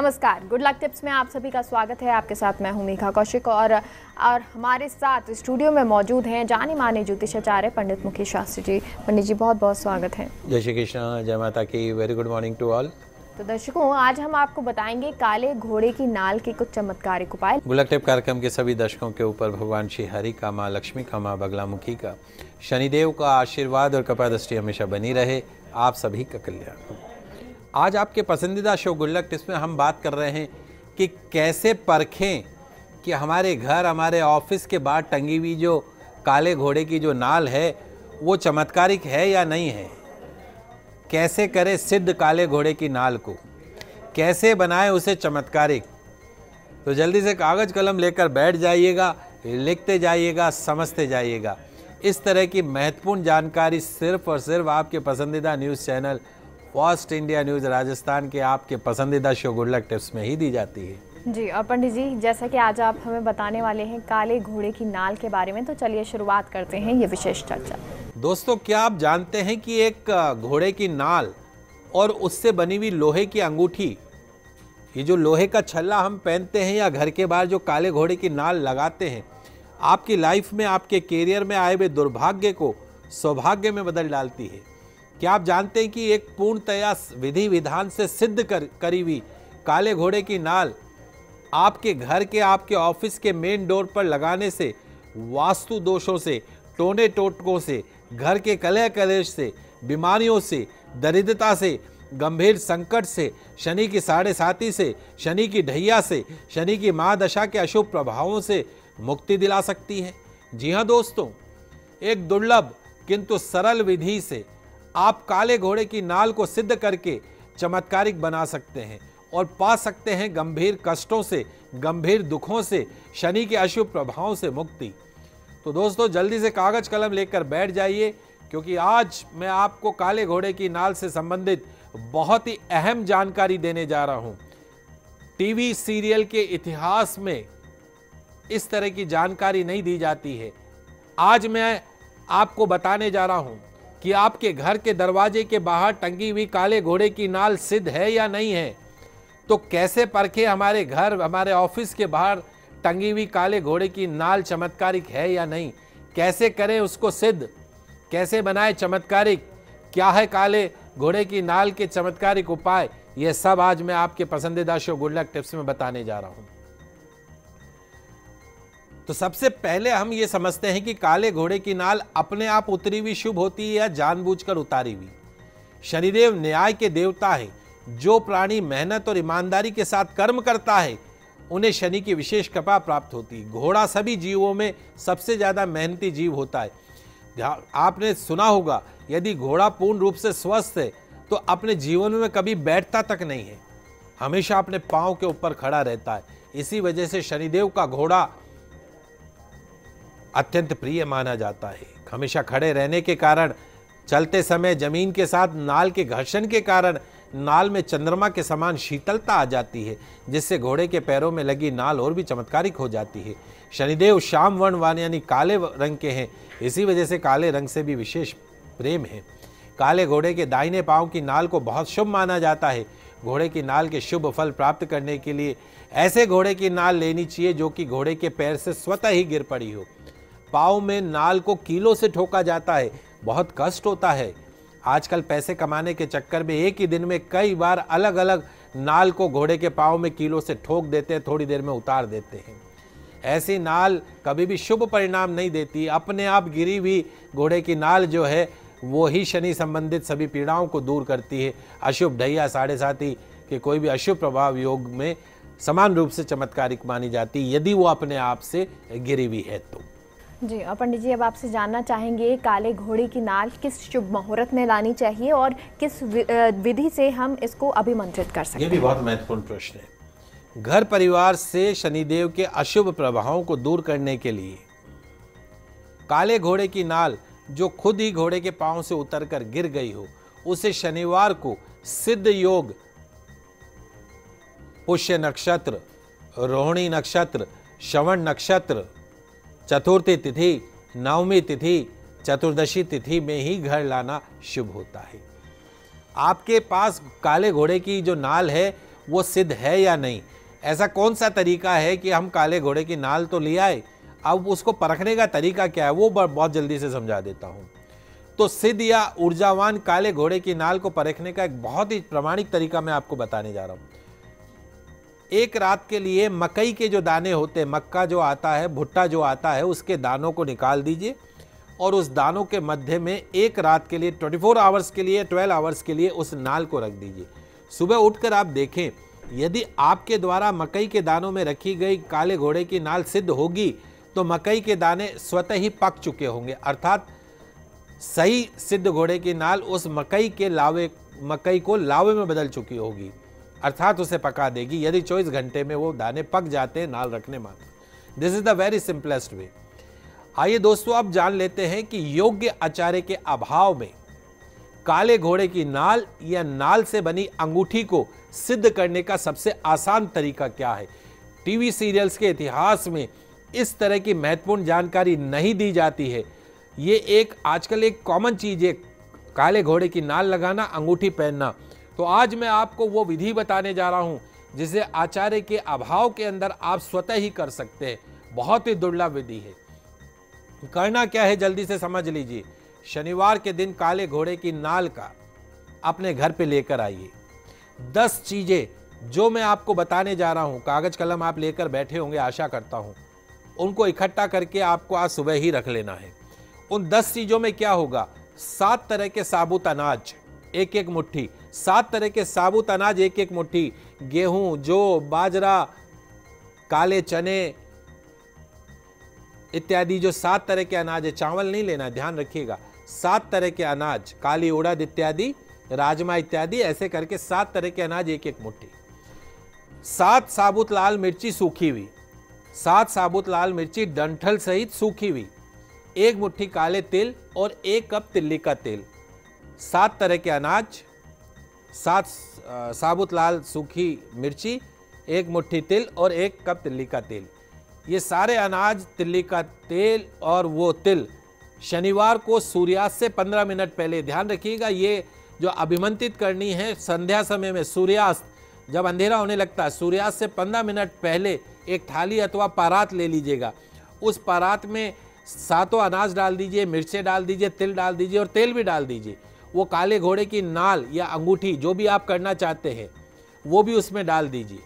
नमस्कार, good luck tips में आप सभी का स्वागत है। आपके साथ मैं हूं मीघा कौशिक और हमारे साथ स्टूडियो में मौजूद हैं जाने माने ज्योतिषाचार्य पंडित मुकेश शास्त्री जी। पंडित जी बहुत बहुत स्वागत है। जय श्री कृष्ण, जय माता की। Very good morning to all. तो दर्शकों, आज हम आपको बताएंगे काले घोड़े की नाल के कुछ चमत्कारिक उपाय। गुड लक टिप कार्यक्रम के सभी दर्शकों के ऊपर भगवान श्री हरि का, माँ लक्ष्मी का, माँ बगलामुखी का, शनिदेव का आशीर्वाद और कृपा दृष्टि हमेशा बनी रहे। आप सभी का कल्याण। आज आपके पसंदीदा शो गुड लक टिप्स में हम बात कर रहे हैं कि कैसे परखें कि हमारे घर, हमारे ऑफिस के बाहर टंगी हुई जो काले घोड़े की जो नाल है वो चमत्कारिक है या नहीं है। कैसे करें सिद्ध काले घोड़े की नाल को, कैसे बनाएं उसे चमत्कारिक। तो जल्दी से कागज़ कलम लेकर बैठ जाइएगा, लिखते जाइएगा, समझते जाइएगा। इस तरह की महत्वपूर्ण जानकारी सिर्फ और सिर्फ आपके पसंदीदा news channel fast India news Rajasthan के आपके पसंदीदा शो गुड लक टिप्स में ही दी जाती है। जी, और पंडित जी जैसा कि आज आप हमें बताने वाले हैं काले घोड़े की नाल के बारे में, तो चलिए शुरुआत करते हैं ये विशेष चर्चा। दोस्तों, क्या आप जानते हैं कि एक घोड़े की नाल और उससे बनी हुई लोहे की अंगूठी, ये जो लोहे का छल्ला हम पहनते हैं या घर के बाहर जो काले घोड़े की नाल लगाते हैं, आपकी लाइफ में, आपके कैरियर में आए हुए दुर्भाग्य को सौभाग्य में बदल डालती है। क्या आप जानते हैं कि एक पूर्णतया विधि विधान से सिद्ध करी हुई काले घोड़े की नाल आपके घर के, आपके ऑफिस के मेन डोर पर लगाने से वास्तु दोषों से, टोने टोटकों से, घर के कलह कलेश से, बीमारियों से, दरिद्रता से, गंभीर संकट से, शनि की साढ़े साती से, शनि की ढैया से, शनि की महादशा के अशुभ प्रभावों से मुक्ति दिला सकती है। जी हाँ दोस्तों, एक दुर्लभ किंतु सरल विधि से आप काले घोड़े की नाल को सिद्ध करके चमत्कारिक बना सकते हैं और पा सकते हैं गंभीर कष्टों से, गंभीर दुखों से, शनि के अशुभ प्रभावों से मुक्ति। तो दोस्तों जल्दी से कागज कलम लेकर बैठ जाइए, क्योंकि आज मैं आपको काले घोड़े की नाल से संबंधित बहुत ही अहम जानकारी देने जा रहा हूं। टीवी सीरियल के इतिहास में इस तरह की जानकारी नहीं दी जाती है। आज मैं आपको बताने जा रहा हूं कि आपके घर के दरवाजे के बाहर टंगी हुई काले घोड़े की नाल सिद्ध है या नहीं है। तो कैसे परखे हमारे घर, हमारे ऑफिस के बाहर टंगी हुई काले घोड़े की नाल चमत्कारिक है या नहीं, कैसे करें उसको सिद्ध, कैसे बनाए चमत्कारिक, क्या है काले घोड़े की नाल के चमत्कारिक उपाय, यह सब आज मैं आपके पसंदीदा शो गुड लक टिप्स में बताने जा रहा हूं। तो सबसे पहले हम ये समझते हैं कि काले घोड़े की नाल अपने आप उतरी हुई शुभ होती है या जानबूझकर उतारी हुई। शनिदेव न्याय के देवता है। जो प्राणी मेहनत और ईमानदारी के साथ कर्म करता है उन्हें शनि की विशेष कृपा प्राप्त होती है। घोड़ा सभी जीवों में सबसे ज्यादा मेहनती जीव होता है। आपने सुना होगा, यदि घोड़ा पूर्ण रूप से स्वस्थ है तो अपने जीवन में कभी बैठता तक नहीं है, हमेशा अपने पांव के ऊपर खड़ा रहता है। इसी वजह से शनिदेव का घोड़ा अत्यंत प्रिय माना जाता है। हमेशा खड़े रहने के कारण, चलते समय जमीन के साथ नाल के घर्षण के कारण नाल में चंद्रमा के समान शीतलता आ जाती है, जिससे घोड़े के पैरों में लगी नाल और भी चमत्कारिक हो जाती है। शनिदेव श्याम वर्ण वाले यानी काले रंग के हैं, इसी वजह से काले रंग से भी विशेष प्रेम है। काले घोड़े के दाहिने पांव की नाल को बहुत शुभ माना जाता है। घोड़े की नाल के शुभ फल प्राप्त करने के लिए ऐसे घोड़े की नाल लेनी चाहिए जो कि घोड़े के पैर से स्वतः ही गिर पड़ी हो। पाँव में नाल को कीलों से ठोका जाता है, बहुत कष्ट होता है। आजकल पैसे कमाने के चक्कर में एक ही दिन में कई बार अलग अलग नाल को घोड़े के पाँव में कीलों से ठोक देते हैं, थोड़ी देर में उतार देते हैं। ऐसी नाल कभी भी शुभ परिणाम नहीं देती। अपने आप गिरी हुई घोड़े की नाल जो है वो ही शनि संबंधित सभी पीड़ाओं को दूर करती है। अशुभ ढैया, साढ़े साती के कोई भी अशुभ प्रभाव योग में समान रूप से चमत्कारिक मानी जाती है, यदि वो अपने आप से गिरी हुई है तो। जी, और पंडित जी अब आपसे जानना चाहेंगे काले घोड़े की नाल किस शुभ मुहूर्त में लानी चाहिए और किस विधि से हम इसको अभिमंत्रित कर सकते हैं। ये भी बहुत महत्वपूर्ण प्रश्न है। घर परिवार से शनिदेव के अशुभ प्रभावों को दूर करने के लिए काले घोड़े की नाल जो खुद ही घोड़े के पांव से उतरकर गिर गई हो, उसे शनिवार को सिद्ध योग, पुष्य नक्षत्र, रोहिणी नक्षत्र, श्रवण नक्षत्र, चतुर्थी तिथि, नवमी तिथि, चतुर्दशी तिथि में ही घर लाना शुभ होता है। आपके पास काले घोड़े की जो नाल है वो सिद्ध है या नहीं। ऐसा कौन सा तरीका है कि हम काले घोड़े की नाल तो ले आए, अब उसको परखने का तरीका क्या है वो बहुत जल्दी से समझा देता हूं। तो सिद्ध या ऊर्जावान काले घोड़े की नाल को परखने का एक बहुत ही प्रामाणिक तरीका मैं आपको बताने जा रहा हूं। एक रात के लिए मकई के जो दाने होते हैं, मक्का जो आता है, भुट्टा जो आता है, उसके दानों को निकाल दीजिए और उस दानों के मध्य में एक रात के लिए 24 आवर्स के लिए, 12 आवर्स के लिए उस नाल को रख दीजिए। सुबह उठकर आप देखें, यदि आपके द्वारा मकई के दानों में रखी गई काले घोड़े की नाल सिद्ध होगी तो मकई के दाने स्वतः ही पक चुके होंगे, अर्थात सही सिद्ध घोड़े की नाल उस मकई को लावे में बदल चुकी होगी, अर्थात उसे पका देगी यदि 24 घंटे में वो दाने पक जाते हैं नाल रखने मात्र। This is the very simplest way. आइए दोस्तों, अब जान लेते हैं कि योग्य आचार्य के अभाव में काले घोड़े की नाल या नाल से बनी अंगूठी को सिद्ध करने का सबसे आसान तरीका क्या है। टीवी सीरियल्स के इतिहास में इस तरह की महत्वपूर्ण जानकारी नहीं दी जाती है। ये एक आजकल एक कॉमन चीज है, काले घोड़े की नाल लगाना, अंगूठी पहनना। तो आज मैं आपको वो विधि बताने जा रहा हूं जिसे आचार्य के अभाव के अंदर आप स्वतः ही कर सकते हैं। बहुत ही दुर्लभ विधि है। करना क्या है जल्दी से समझ लीजिए। शनिवार के दिन काले घोड़े की नाल का अपने घर पे लेकर आइए। 10 चीजें जो मैं आपको बताने जा रहा हूं, कागज कलम आप लेकर बैठे होंगे आशा करता हूं, उनको इकट्ठा करके आपको आज सुबह ही रख लेना है। उन 10 चीजों में क्या होगा, 7 तरह के साबुत अनाज एक एक मुट्ठी, 7 तरह के साबुत अनाज एक एक मुट्ठी, गेहूं, जौ, बाजरा, काले चने इत्यादि जो 7 तरह के अनाज है, चावल नहीं लेना, ध्यान रखिएगा। 7 तरह के अनाज, काली उड़द इत्यादि, राजमा इत्यादि, ऐसे करके 7 तरह के अनाज एक एक मुट्ठी। 7 साबुत लाल मिर्ची सूखी हुई, 7 साबुत लाल मिर्ची डंठल सहित सूखी हुई, 1 मुट्ठी काले तिल और 1 कप तिल्ली का तेल। 7 तरह के अनाज, 7 साबुत लाल सूखी मिर्ची, 1 मुट्ठी तिल और 1 कप तिल्ली का तेल। ये सारे अनाज, तिल्ली का तेल और वो तिल शनिवार को सूर्यास्त से 15 मिनट पहले, ध्यान रखिएगा, ये जो अभिमंत्रित करनी है संध्या समय में, सूर्यास्त जब अंधेरा होने लगता है, सूर्यास्त से 15 मिनट पहले एक थाली अथवा परात ले लीजिएगा। उस परात में 7 अनाज डाल दीजिए, मिर्चें डाल दीजिए, तिल डाल दीजिए और तेल भी डाल दीजिए। वो काले घोड़े की नाल या अंगूठी जो भी आप करना चाहते हैं वो भी उसमें डाल दीजिए।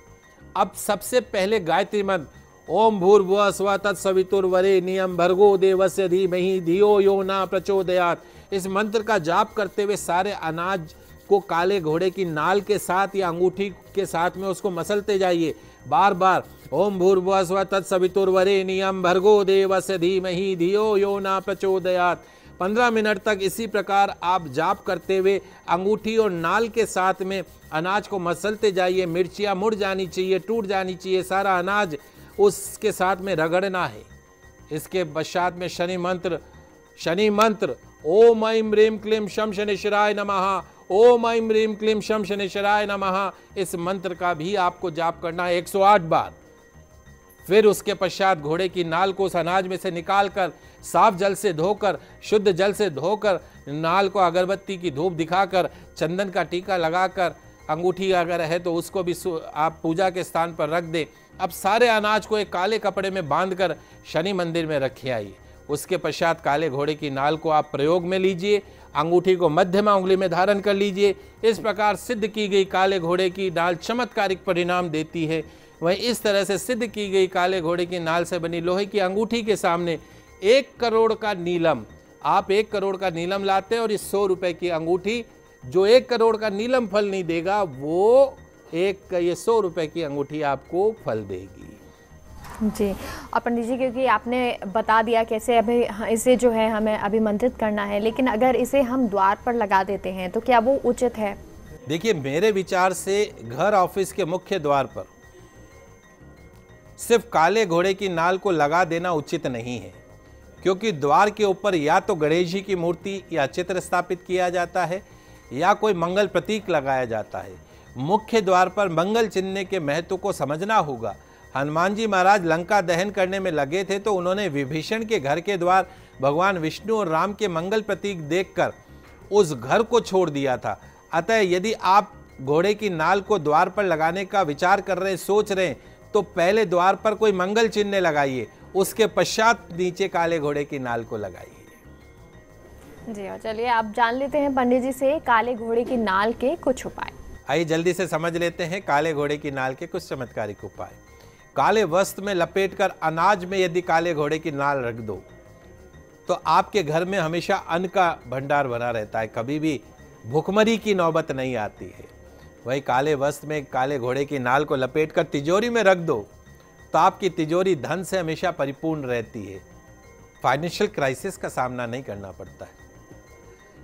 अब सबसे पहले गायत्री मंत्र ओम भूर्भुवः स्वः तत्सवितुर्वरेण्यं भर्गो देवस्य धीमहि धियो यो न प्रचोदयात्, इस मंत्र का जाप करते हुए सारे अनाज को काले घोड़े की नाल के साथ या अंगूठी के साथ में उसको मसलते जाइए बार बार। ओम भूर्भुवः स्वः तत्सवितुर्वरेण्यं भर्गो देवस्य धीमहि धियो यो न प्रचोदयात्। 15 मिनट तक इसी प्रकार आप जाप करते हुए अंगूठी और नाल के साथ में अनाज को मसलते जाइए। मिर्चियाँ मुड़ जानी चाहिए, टूट जानी चाहिए, सारा अनाज उसके साथ में रगड़ना है। इसके पश्चात में शनि मंत्र ओम ऐं ह्रीं क्लीं शं शनिश्चराय नमः, ओम ऐं ह्रीं क्लीं शं शनिश्चराय नमः, इस मंत्र का भी आपको जाप करना है 108 बार। फिर उसके पश्चात घोड़े की नाल को उस अनाज में से निकालकर साफ जल से धोकर, शुद्ध जल से धोकर, नाल को अगरबत्ती की धूप दिखाकर, चंदन का टीका लगाकर, अंगूठी अगर है तो उसको भी आप पूजा के स्थान पर रख दें। अब सारे अनाज को एक काले कपड़े में बांधकर शनि मंदिर में रखे आइए। उसके पश्चात काले घोड़े की नाल को आप प्रयोग में लीजिए, अंगूठी को मध्यमा उंगली में धारण कर लीजिए। इस प्रकार सिद्ध की गई काले घोड़े की नाल चमत्कारिक परिणाम देती है। वहीं इस तरह से सिद्ध की गई काले घोड़े की नाल से बनी लोहे की अंगूठी के सामने 1 करोड़ का नीलम, आप 1 करोड़ का नीलम लाते हैं और इस 100 रुपए की अंगूठी जो 1 करोड़ का नीलम फल नहीं देगा वो ये 100 रुपए की अंगूठी आपको फल देगी। जी, और पंडित जी क्योंकि आपने बता दिया कैसे अभी इसे जो है हमें अभिमंत्रित करना है, लेकिन अगर इसे हम द्वार पर लगा देते हैं तो क्या वो उचित है? देखिए, मेरे विचार से घर ऑफिस के मुख्य द्वार पर सिर्फ काले घोड़े की नाल को लगा देना उचित नहीं है, क्योंकि द्वार के ऊपर या तो गणेश जी की मूर्ति या चित्र स्थापित किया जाता है या कोई मंगल प्रतीक लगाया जाता है। मुख्य द्वार पर मंगल चिन्ह के महत्व को समझना होगा। हनुमान जी महाराज लंका दहन करने में लगे थे तो उन्होंने विभीषण के घर के द्वार भगवान विष्णु और राम के मंगल प्रतीक देखकर उस घर को छोड़ दिया था। अतः यदि आप घोड़े की नाल को द्वार पर लगाने का विचार कर रहे हैं, सोच रहे हैं, तो पहले द्वार पर कोई मंगल चिन्ह लगाइए, उसके पश्चात नीचे काले घोड़े की नाल को लगाइए। जी और चलिए आप जान लेते हैं पंडित जी से काले घोड़े की नाल के कुछ उपाय। आइए जल्दी से समझ लेते हैं काले घोड़े की नाल के कुछ चमत्कारिक उपाय। काले वस्त्र में लपेटकर अनाज में यदि काले घोड़े की नाल रख दो तो आपके घर में हमेशा अन्न का भंडार बना रहता है, कभी भी भुखमरी की नौबत नहीं आती है। वही काले वस्त्र में काले घोड़े की नाल को लपेटकर तिजोरी में रख दो तो आपकी तिजोरी धन से हमेशा परिपूर्ण रहती है, फाइनेंशियल क्राइसिस का सामना नहीं करना पड़ता है।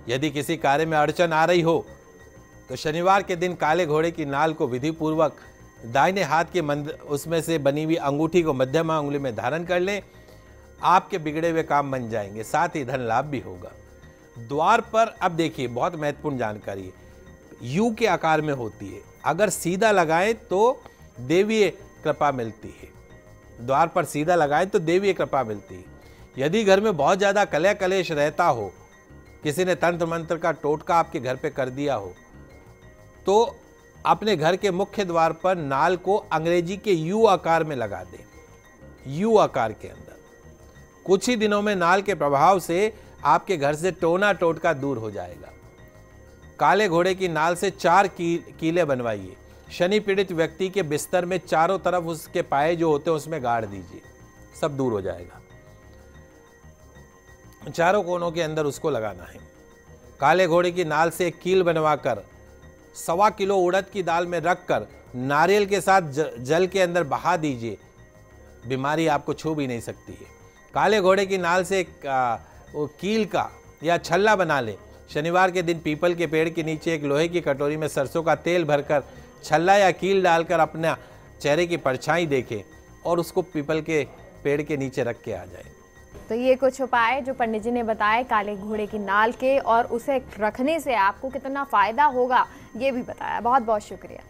यदि किसी कार्य में अड़चन आ रही हो तो शनिवार के दिन काले घोड़े की नाल को विधि पूर्वक दाहिने हाथ के उसमें से बनी हुई अंगूठी को मध्यमा अंगुली में धारण कर लें, आपके बिगड़े हुए काम बन जाएंगे, साथ ही धन लाभ भी होगा। द्वार पर अब देखिए बहुत महत्वपूर्ण जानकारी है, यू के आकार में होती है, अगर सीधा लगाएं तो देवीय कृपा मिलती है। द्वार पर सीधा लगाएं तो देवीय कृपा मिलती है। यदि घर में बहुत ज्यादा कलह कलेश रहता हो, किसी ने तंत्र मंत्र का टोटका आपके घर पे कर दिया हो, तो अपने घर के मुख्य द्वार पर नाल को अंग्रेजी के यू आकार में लगा दें, यू आकार के अंदर। कुछ ही दिनों में नाल के प्रभाव से आपके घर से टोना टोटका दूर हो जाएगा। काले घोड़े की नाल से 4 कीले बनवाइए। शनि पीड़ित व्यक्ति के बिस्तर में चारों तरफ उसके पाए जो होते हैं उसमें गाड़ दीजिए, सब दूर हो जाएगा। चारों कोनों के अंदर उसको लगाना है। काले घोड़े की नाल से एक कील बनवाकर 1.25 किलो उड़द की दाल में रखकर नारियल के साथ जल के अंदर बहा दीजिए, बीमारी आपको छू भी नहीं सकती है। काले घोड़े की नाल से कील का या छल्ला बना लें। शनिवार के दिन पीपल के पेड़ के नीचे एक लोहे की कटोरी में सरसों का तेल भरकर छल्ला या कील डालकर अपना चेहरे की परछाई देखें और उसको पीपल के पेड़ के नीचे रख के आ जाए। तो ये कुछ उपाय जो पंडित जी ने बताए काले घोड़े की नाल के, और उसे रखने से आपको कितना फायदा होगा ये भी बताया। बहुत बहुत शुक्रिया।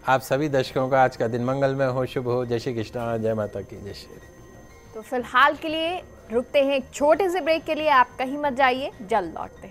आप सभी दर्शकों का आज का दिन मंगलमय हो, शुभ हो। जय श्री कृष्णा, जय माता की जय श्री। तो फिलहाल के लिए रुकते हैं एक छोटे से ब्रेक के लिए, आप कहीं मत जाइए, जल्द लौटते हैं।